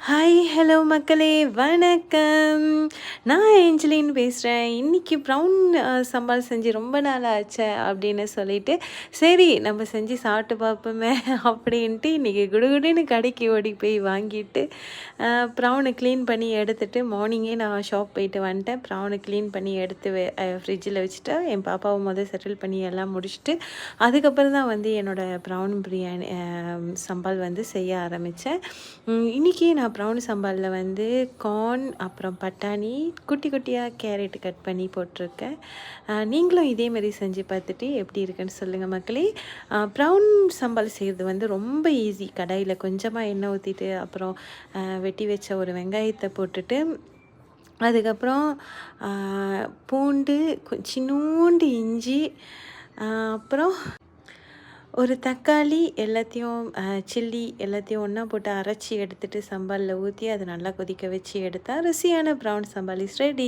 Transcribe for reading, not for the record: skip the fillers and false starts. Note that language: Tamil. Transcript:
ஹாய் ஹலோ மக்களே, வணக்கம். நான் ஏஞ்சலின் பேசுகிறேன். இன்றைக்கி ப்ரௌன் சம்பால் செஞ்சு ரொம்ப நாள் ஆச்சு அப்படின்னு சொல்லிட்டு, சரி நம்ம செஞ்சு சாப்பிட்டு பார்ப்போமே அப்படின்ட்டு இன்றைக்கி குடுகுடுன்னு கடைக்கு ஓடி போய் வாங்கிட்டு ப்ரௌனை க்ளீன் பண்ணி எடுத்துகிட்டு மார்னிங்கே நான் ஷாப் போயிட்டு வந்துட்டேன். ப்ரௌனை க்ளீன் பண்ணி எடுத்து ஃப்ரிட்ஜில் வச்சுட்டு என் பாப்பாவை முதல் செட்டில் பண்ணி எல்லாம் முடிச்சுட்டு அதுக்கப்புறம் தான் வந்து என்னோடய ப்ரௌன் பிரியாணி சம்பால் வந்து செய்ய ஆரம்பித்தேன். இன்றைக்கி நான் ப்ரௌன் சம்பாலில் வந்து கார்ன் அப்புறம் பட்டாணி குட்டி குட்டியாக கேரட் கட் பண்ணி போட்டிருக்கேன். நீங்களும் இதேமாரி செஞ்சு பார்த்துட்டு எப்படி இருக்குன்னு சொல்லுங்கள் மக்களே. ப்ரௌன் சம்பால் செய்கிறது வந்து ரொம்ப ஈஸி. கடாயில் கொஞ்சமாக எண்ணெய் ஊற்றிட்டு அப்புறம் வெட்டி வச்ச ஒரு வெங்காயத்தை போட்டுட்டு அதுக்கப்புறம் பூண்டு சின்னூண்டு இஞ்சி அப்புறம் ஒரு தக்காளி எல்லாத்தையும் சில்லி எல்லாத்தையும் ஒன்றா போட்டு அரைச்சி எடுத்துகிட்டு சம்பாலில் ஊற்றி அதை நல்லா கொதிக்க வச்சு எடுத்தால் ருசியான ப்ரௌன் சம்பால் இஸ் ரெடி.